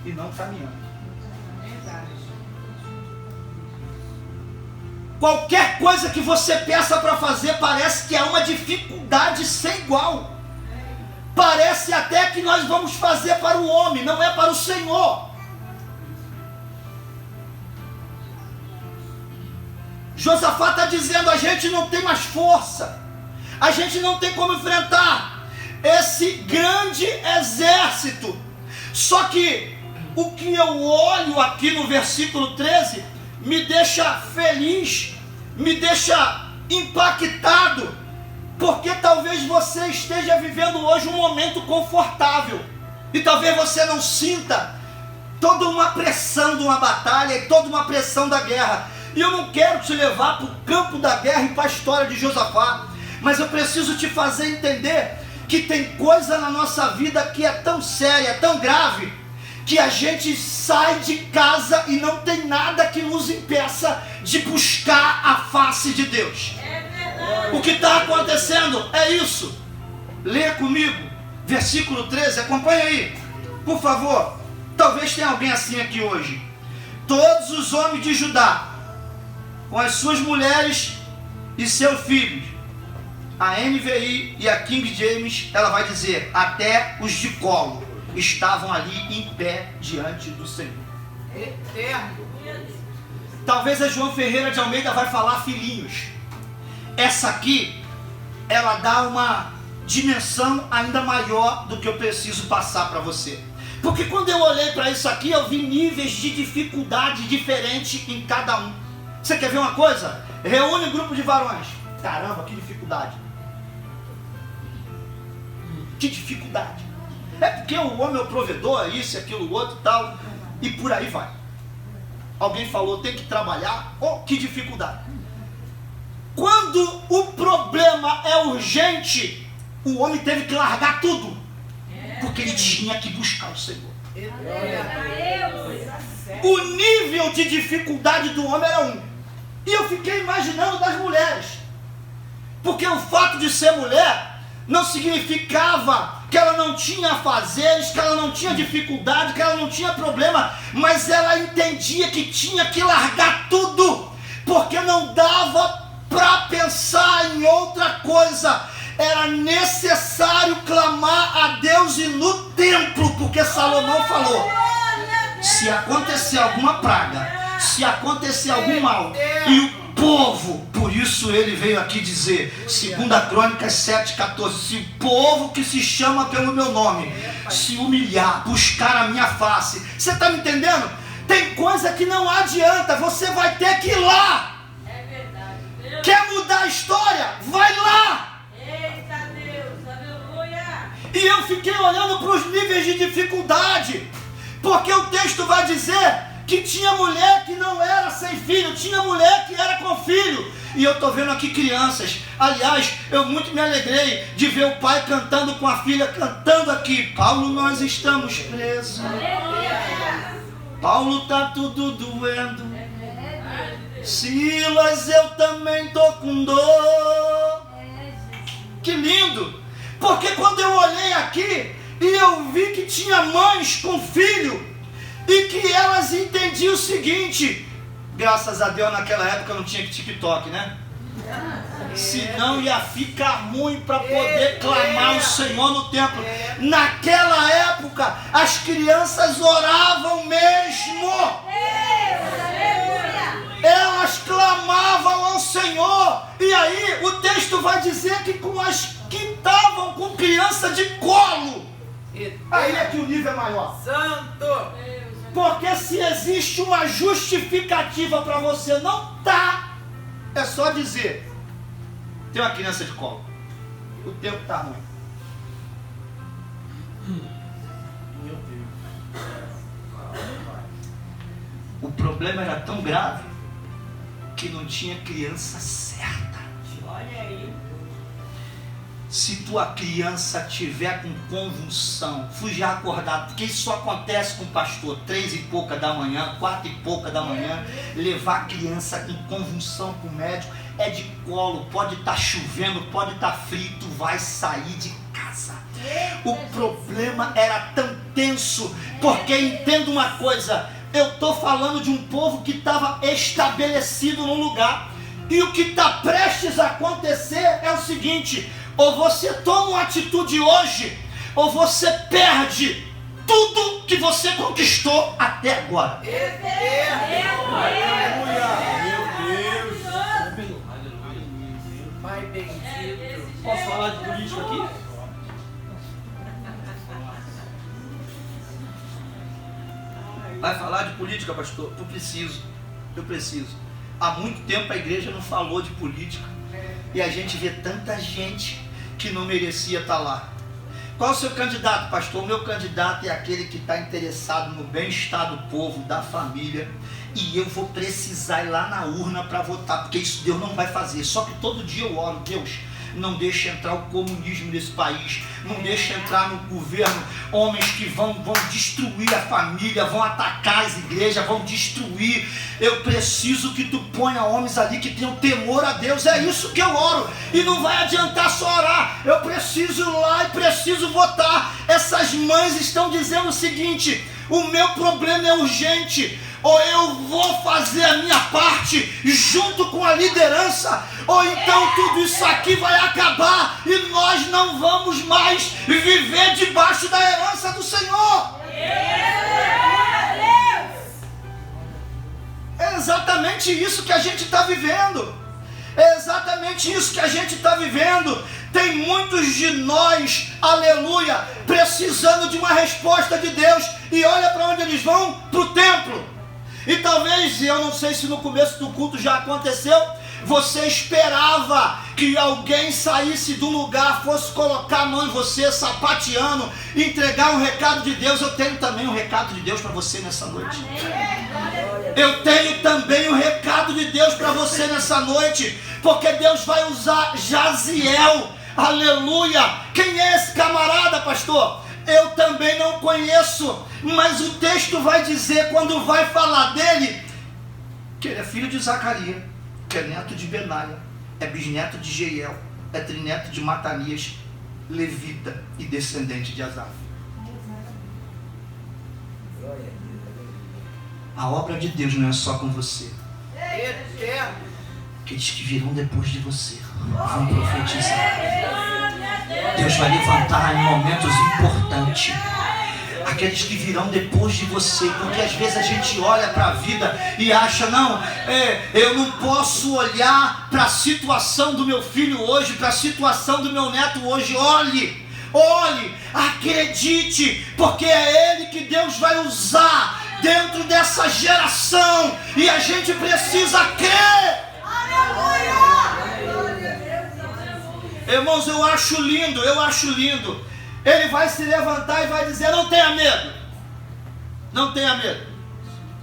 e não caminhando. Qualquer coisa que você peça para fazer parece que é uma dificuldade sem igual. Parece até que nós vamos fazer para o homem, não é para o Senhor. Josafá está dizendo: a gente não tem mais força, a gente não tem como enfrentar esse grande exército. Só que o que eu olho aqui no versículo 13 me deixa feliz, me deixa impactado, porque talvez você esteja vivendo hoje um momento confortável e talvez você não sinta toda uma pressão de uma batalha e toda uma pressão da guerra. E eu não quero te levar para o campo da guerra e para a história de Josafá, mas eu preciso te fazer entender que tem coisa na nossa vida que é tão séria, tão grave, que a gente sai de casa e não tem nada que nos impeça de buscar a face de Deus. O que está acontecendo é isso. Leia comigo, versículo 13, acompanha aí. Por favor, talvez tenha alguém assim aqui hoje. Todos os homens de Judá, com as suas mulheres e seus filhos. A NVI e a King James, ela vai dizer, até os de colo estavam ali em pé diante do Senhor. Eterno. Talvez a João Ferreira de Almeida vai falar filhinhos. Essa aqui, ela dá uma dimensão ainda maior do que eu preciso passar para você. Porque quando eu olhei para isso aqui, eu vi níveis de dificuldade diferentes em cada um. Você quer ver uma coisa? Reúne um grupo de varões. Caramba, que dificuldade. Que dificuldade. É porque o homem é o provedor, isso, aquilo, outro e tal. E por aí vai. Alguém falou, tem que trabalhar. Oh, que dificuldade. Quando o problema é urgente, o homem teve que largar tudo. Porque ele tinha que buscar o Senhor. O nível de dificuldade do homem era um. E eu fiquei imaginando das mulheres. Porque o fato de ser mulher não significava que ela não tinha afazeres, que ela não tinha dificuldade, que ela não tinha problema, mas ela entendia que tinha que largar tudo, porque não dava para pensar em outra coisa. Era necessário clamar a Deus e no templo, porque Salomão falou, se acontecer alguma praga, se acontecer algum mal, e o povo, por isso ele veio aqui dizer, 2 Crônicas 7,14, se o povo que se chama pelo meu nome se humilhar, buscar a minha face, você está me entendendo? Tem coisa que não adianta, você vai ter que ir lá. É verdade. Quer mudar a história? Vai lá. Eita Deus, aleluia. E eu fiquei olhando para os níveis de dificuldade, porque o texto vai dizer que tinha mulher que não era sem filho, tinha mulher que era com filho. E eu estou vendo aqui crianças. Aliás, eu muito me alegrei de ver o pai cantando com a filha, cantando aqui. Paulo, nós estamos presos. Paulo, tá tudo doendo. Silas, eu também estou com dor. Que lindo. Porque quando eu olhei aqui e eu vi que tinha mães com filho, e que elas entendiam o seguinte, graças a Deus naquela época não tinha TikTok, né? Senão ia ficar ruim para poder clamar o Senhor no templo. Naquela época as crianças oravam mesmo. Elas clamavam ao Senhor. E aí o texto vai dizer que com as que estavam com criança de colo, aí é que o nível é maior. Santo. Porque se existe uma justificativa para você não tá, é só dizer, tem uma criança de colo, o tempo está ruim. Meu Deus. O problema era tão grave que não tinha criança certa. Olha aí. Se tua criança tiver com convulsão, fugir acordado, porque isso só acontece com o pastor, 3 e pouca da manhã, 4 e pouca da manhã, levar a criança com convulsão para o médico, é de colo, pode estar chovendo, pode estar frio, tu vai sair de casa. O problema era tão tenso, porque entenda uma coisa, eu estou falando de um povo que estava estabelecido num lugar, e o que está prestes a acontecer é o seguinte, ou você toma uma atitude hoje, ou você perde tudo que você conquistou até agora. Pai bendito. Posso falar de política aqui? Vai falar de política, pastor? Eu preciso. Há muito tempo a igreja não falou de política. E a gente vê tanta gente que não merecia estar lá. Qual é o seu candidato, pastor? O meu candidato é aquele que está interessado no bem-estar do povo, da família. E eu vou precisar ir lá na urna para votar, porque isso Deus não vai fazer. Só que todo dia eu oro, Deus, Não deixe entrar o comunismo nesse país. Não deixe entrar no governo homens que vão destruir a família, vão atacar as igrejas, vão destruir. Eu preciso que tu ponha homens ali que tenham temor a Deus. É isso que eu oro. E não vai adiantar só orar. Eu preciso ir lá e preciso votar. Essas mães estão dizendo o seguinte: o meu problema é urgente. Ou eu vou fazer a minha parte junto com a liderança, ou então tudo isso aqui vai acabar e nós não vamos mais viver debaixo da herança do Senhor. É exatamente isso que a gente está vivendo. É exatamente isso que a gente está vivendo. Tem muitos de nós, aleluia, precisando de uma resposta de Deus. E olha para onde eles vão: para o templo. E talvez, eu não sei se no começo do culto já aconteceu, você esperava que alguém saísse do lugar, fosse colocar a mão em você, sapateando, entregar um recado de Deus. Eu tenho também um recado de Deus para você nessa noite. Eu tenho também um recado de Deus para você nessa noite, porque Deus vai usar Jaziel, aleluia. Quem é esse camarada, pastor? Eu também não conheço, mas o texto vai dizer, quando vai falar dele, que ele é filho de Zacarias, que é neto de Benaia, é bisneto de Jeiel, é trineto de Matanias, levita e descendente de Asaf. A obra de Deus não é só com você. Aqueles que virão depois de você vão profetizar. Deus vai levantar em momentos importantes aqueles que virão depois de você, porque às vezes a gente olha para a vida e acha, não, eu não posso olhar para a situação do meu filho hoje, para a situação do meu neto hoje. Olhe, acredite, porque é ele que Deus vai usar dentro dessa geração, e a gente precisa crer. Irmãos, eu acho lindo. Ele vai se levantar e vai dizer: não tenha medo,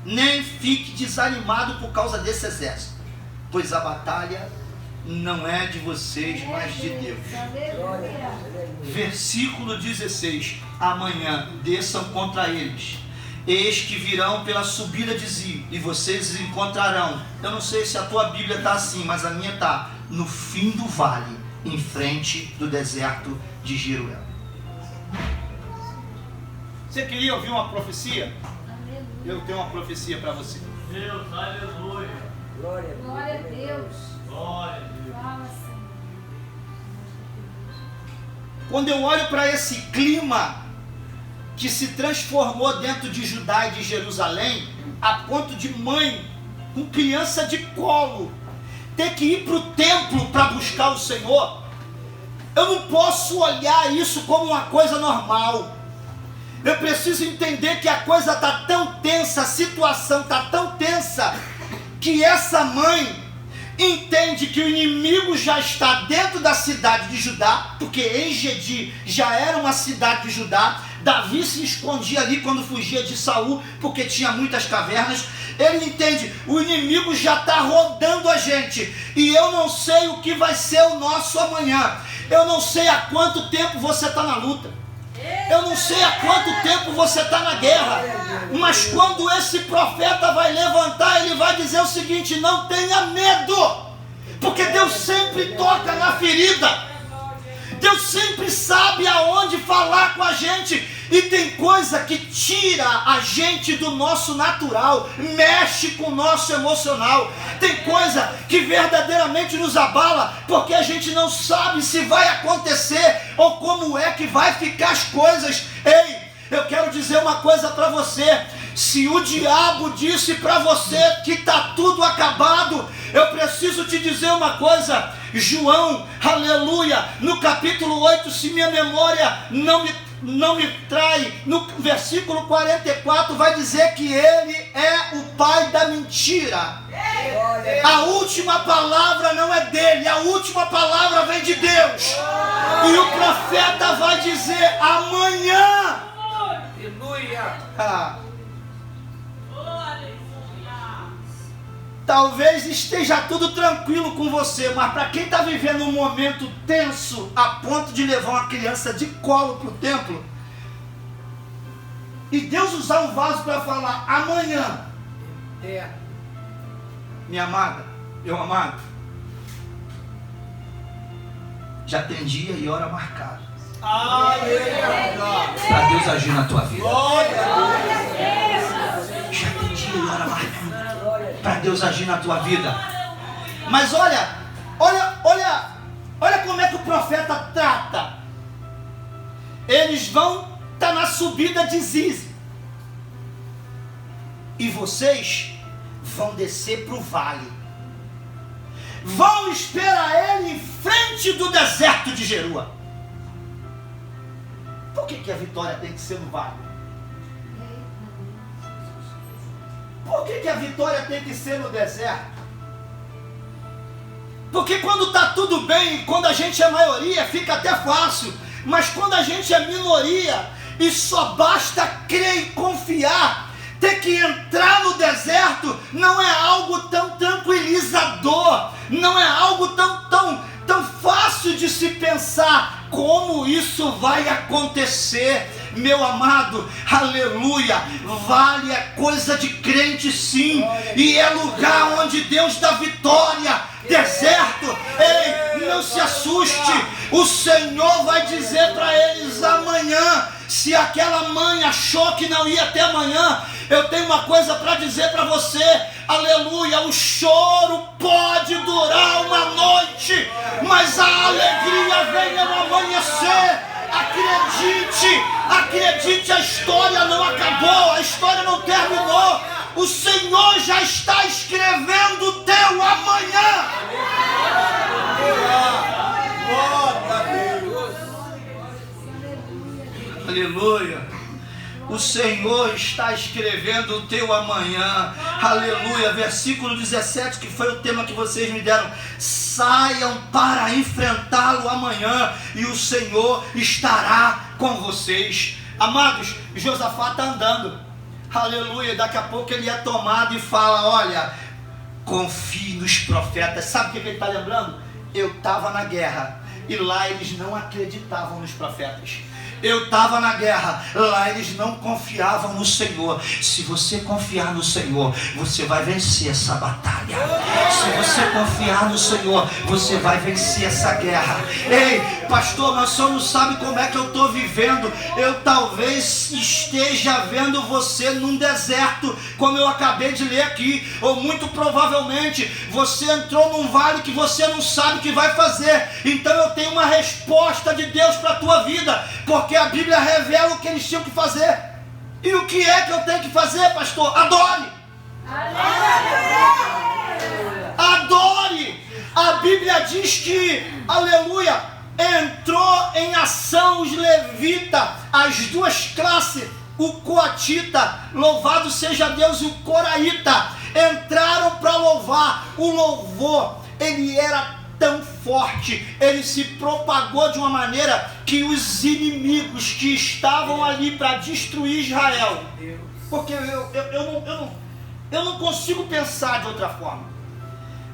nem fique desanimado por causa desse exército, pois a batalha não é de vocês, mas de Deus. Versículo 16: amanhã desçam contra eles, eis que virão pela subida de Zio, e vocês os encontrarão. Eu não sei se a tua Bíblia está assim, mas a minha está: no fim do vale, em frente do deserto de Jeruel. Você queria ouvir uma profecia? Eu tenho uma profecia para você. Deus, aleluia. Glória a Deus. Glória a Deus. Fala, Senhor. Quando eu olho para esse clima que se transformou dentro de Judá e de Jerusalém, a ponto de mãe com criança de colo ter que ir para o templo para buscar o Senhor, eu não posso olhar isso como uma coisa normal. Eu preciso entender que a coisa está tão tensa, a situação está tão tensa, que essa mãe entende que o inimigo já está dentro da cidade de Judá, porque En-Gedi já era uma cidade de Judá. Davi se escondia ali quando fugia de Saul, porque tinha muitas cavernas. Ele entende, o inimigo já está rodando a gente, e eu não sei o que vai ser o nosso amanhã. Eu não sei há quanto tempo você está na luta, eu não sei há quanto tempo você está na guerra, mas quando esse profeta vai levantar, ele vai dizer o seguinte: não tenha medo, porque Deus sempre toca na ferida, Deus sempre sabe aonde falar com a gente. E tem coisa que tira a gente do nosso natural, mexe com o nosso emocional. Tem coisa que verdadeiramente nos abala, porque a gente não sabe se vai acontecer ou como é que vai ficar as coisas. Ei, eu quero dizer uma coisa para você: se o diabo disse para você que está tudo acabado, eu preciso te dizer uma coisa. João, aleluia, no capítulo 8, se minha memória não me trai, no versículo 44 vai dizer que ele é o pai da mentira. A última palavra não é dele, a última palavra vem de Deus. E o profeta vai dizer amanhã. Aleluia. Talvez esteja tudo tranquilo com você, mas para quem está vivendo um momento tenso a ponto de levar uma criança de colo para o templo, e Deus usar um vaso para falar amanhã, minha amada, meu amado, já tem dia e hora marcado para Deus agir na tua vida. Já tem dia e hora marcada para Deus agir na tua vida. Mas olha como é que o profeta trata. Eles vão estar na subida de Ziz, e vocês vão descer para o vale. Vão esperar ele em frente do deserto de Jeruá. Por que a vitória tem que ser no vale? Por que a vitória tem que ser no deserto? Porque quando está tudo bem, quando a gente é maioria, fica até fácil. Mas quando a gente é minoria, e só basta crer e confiar, ter que entrar no deserto não é algo tão tranquilizador, não é algo tão fácil de se pensar. Como isso vai acontecer, meu amado? Aleluia! Vale é coisa de crente, sim, e é lugar onde Deus dá vitória. Deserto, ei, não se assuste, o Senhor vai dizer para eles amanhã. Se aquela mãe achou que não ia até amanhã, eu tenho uma coisa para dizer para você, aleluia, o choro pode durar uma noite, mas a alegria vem ao amanhecer. Acredite, a história não acabou, a história não terminou, o Senhor já está escrevendo o teu amanhã. Aleluia. O Senhor está escrevendo o teu amanhã. Aleluia. Versículo 17, que foi o tema que vocês me deram. Saiam para enfrentá-lo amanhã, e o Senhor estará com vocês. Amados, Josafá está andando. Aleluia. Daqui a pouco ele é tomado e fala: olha, confie nos profetas. Sabe o que ele está lembrando? Eu estava na guerra e lá eles não acreditavam nos profetas. Eu estava na guerra, lá eles não confiavam no Senhor. Se você confiar no Senhor, você vai vencer essa batalha. Se você confiar no Senhor, você vai vencer essa guerra. Ei, pastor, mas o senhor não sabe como é que eu estou vivendo. Eu talvez esteja vendo você num deserto, como eu acabei de ler aqui. Ou muito provavelmente você entrou num vale que você não sabe o que vai fazer. Então eu tenho uma resposta de Deus para a tua vida, porque a Bíblia revela o que eles tinham que fazer. E o que é que eu tenho que fazer, pastor? Adore! Adore! A Bíblia diz que, aleluia, entrou em ação os levitas, as duas classes, o coatita, louvado seja Deus, e o coraíta, entraram para louvar. O louvor, ele era tão forte, ele se propagou de uma maneira que os inimigos que estavam ali para destruir Israel, porque eu não consigo pensar de outra forma,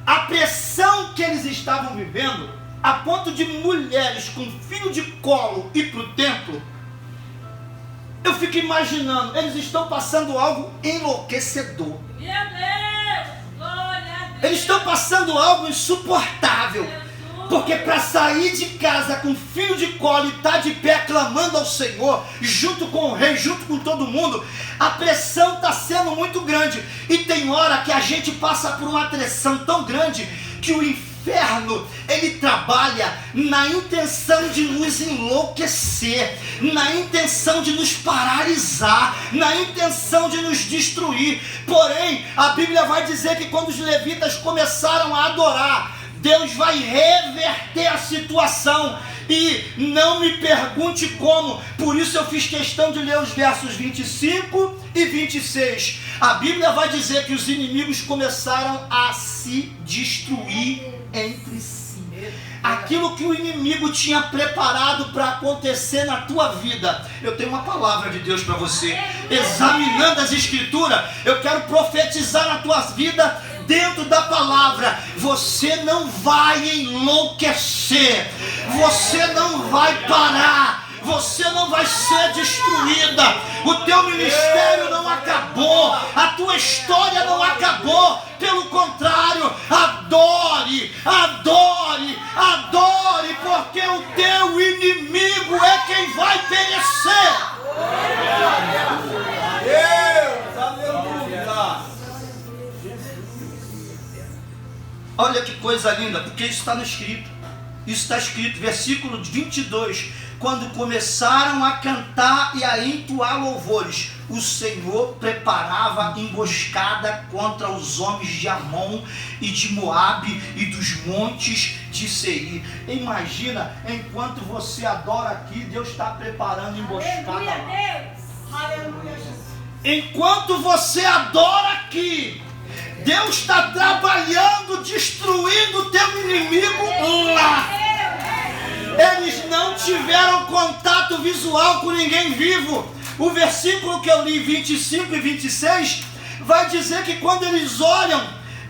a pressão que eles estavam vivendo, a ponto de mulheres com filho de colo ir para o templo, eu fico imaginando, eles estão passando algo enlouquecedor. Meu Deus, glória a Deus. Eles estão passando algo insuportável, porque para sair de casa com filho de colo e estar de pé clamando ao Senhor, junto com o rei, junto com todo mundo, a pressão está sendo muito grande. E tem hora que a gente passa por uma pressão tão grande que o inferno, ele trabalha na intenção de nos enlouquecer, na intenção de nos paralisar, na intenção de nos destruir. Porém, a Bíblia vai dizer que quando os levitas começaram a adorar, Deus vai reverter a situação. E não me pergunte como, por isso eu fiz questão de ler os versos 25 e 26. A Bíblia vai dizer que os inimigos começaram a se destruir entre si. Aquilo que o inimigo tinha preparado para acontecer na tua vida, eu tenho uma palavra de Deus para você. Examinando as Escrituras, eu quero profetizar na tua vida dentro da palavra, você não vai enlouquecer, você não vai parar, você não vai ser destruída, o teu ministério não acabou, a tua história não acabou, pelo contrário, adore, adore, adore, porque o teu inimigo é quem vai perecer. Deus, aleluia. Olha que coisa linda, porque isso está no escrito. Isso está escrito, versículo 22. Quando começaram a cantar e a entoar louvores, o Senhor preparava emboscada contra os homens de Amon e de Moabe e dos montes de Seir. Imagina, enquanto você adora aqui, Deus está preparando emboscada lá. Aleluia, Deus. Enquanto você adora aqui, Deus está trabalhando, destruindo o teu inimigo lá. Eles não tiveram contato visual com ninguém vivo. O versículo que eu li, 25 e 26, vai dizer que quando eles olham,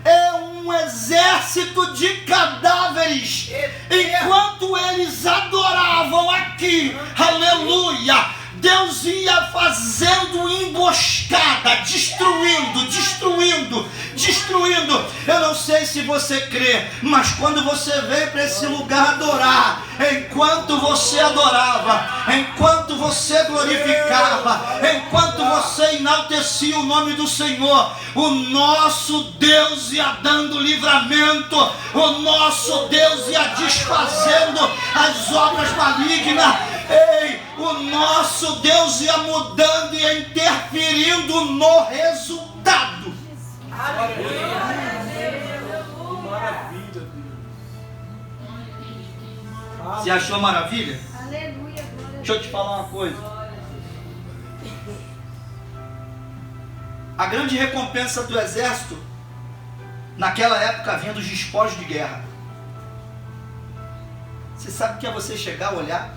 é um exército de cadáveres. Enquanto eles adoravam aqui, aleluia, Deus ia fazendo emboscada, destruindo, destruindo, destruindo. Eu não sei se você crê, mas quando você veio para esse lugar adorar, enquanto você adorava, enquanto você glorificava, enquanto você enaltecia o nome do Senhor, o nosso Deus ia dando livramento, o nosso Deus ia desfazendo as obras malignas. Ei, o nosso Deus ia mudando e interferindo no resultado. Maravilha, Deus. Você achou maravilha? Aleluia. Deixa eu te falar uma coisa. A grande recompensa do exército, naquela época, vinha dos despojos de guerra. Você sabe o que é você chegar, olhar,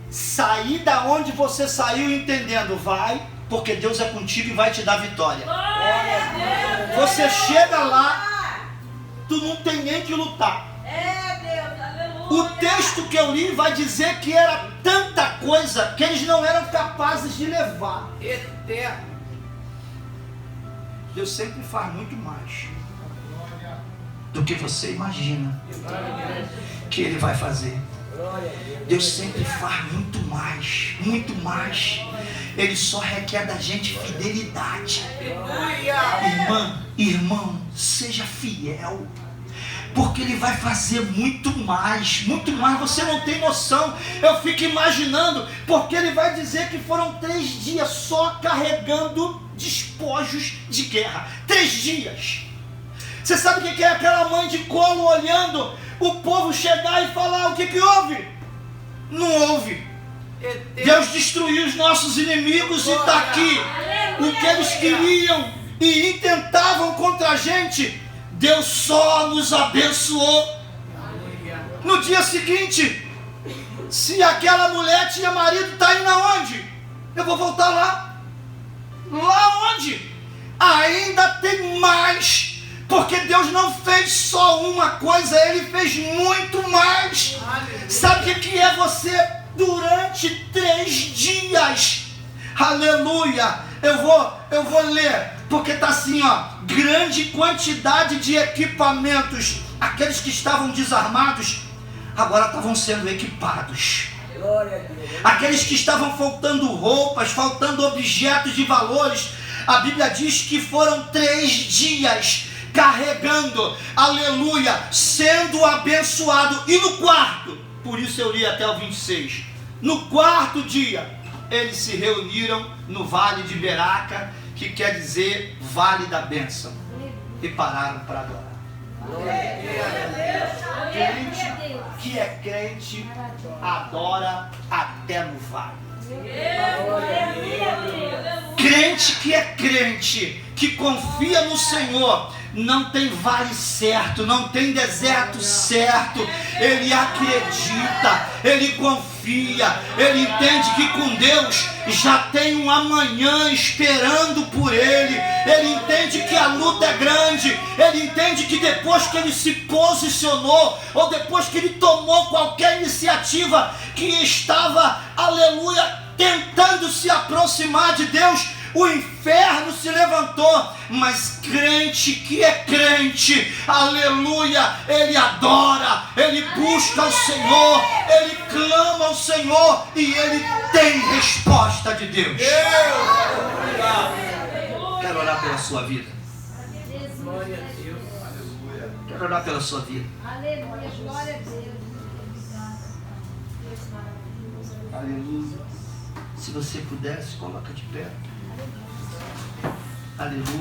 sair da onde você saiu entendendo, vai, porque Deus é contigo e vai te dar vitória. Você chega lá, tu não tem nem que lutar. O texto que eu li vai dizer que era tanta coisa que eles não eram capazes de levar. Eterno. Deus sempre faz muito mais do que você imagina que Ele vai fazer. Deus sempre faz muito mais, muito mais. Ele só requer da gente fidelidade. Irmã, irmão, seja fiel, porque Ele vai fazer muito mais, você não tem noção. Eu fico imaginando, porque Ele vai dizer que foram 3 dias só carregando despojos de guerra. 3 dias. Você sabe o que é aquela mãe de colo olhando o povo chegar e falar: o que houve? Não houve. Deus destruiu os nossos inimigos e está aqui. O que eles queriam e intentavam contra a gente, Deus só nos abençoou. No dia seguinte, se aquela mulher tinha marido, está indo aonde? Eu vou voltar lá. Lá onde? Ainda tem mais. Porque Deus não fez só uma coisa, Ele fez muito mais. Sabe o que é você durante 3 dias? Aleluia! Eu vou ler, porque está assim, ó: grande quantidade de equipamentos. Aqueles que estavam desarmados, agora estavam sendo equipados. Aqueles que estavam faltando roupas, faltando objetos de valores, a Bíblia diz que foram 3 dias carregando, aleluia, sendo abençoado. E no quarto, por isso eu li até o 26, no quarto dia, eles se reuniram no vale de Beraca, que quer dizer vale da bênção, e pararam para adorar. Crente que é crente adora até no vale. Crente que é crente, que confia no Senhor, não tem vale certo, não tem deserto certo. Ele acredita, ele confia confia, ele entende que com Deus já tem um amanhã esperando por ele. Ele entende que a luta é grande, ele entende que depois que ele se posicionou, ou depois que ele tomou qualquer iniciativa que estava, aleluia, tentando se aproximar de Deus, o inferno se levantou. Mas crente que é crente, aleluia, ele adora, ele busca o Senhor, ele clama ao Senhor e ele tem resposta de Deus. Quero orar pela sua vida. Glória a Deus. Quero orar pela sua vida. Aleluia, glória a Deus. Aleluia. Se você pudesse, coloca de pé. Aleluia.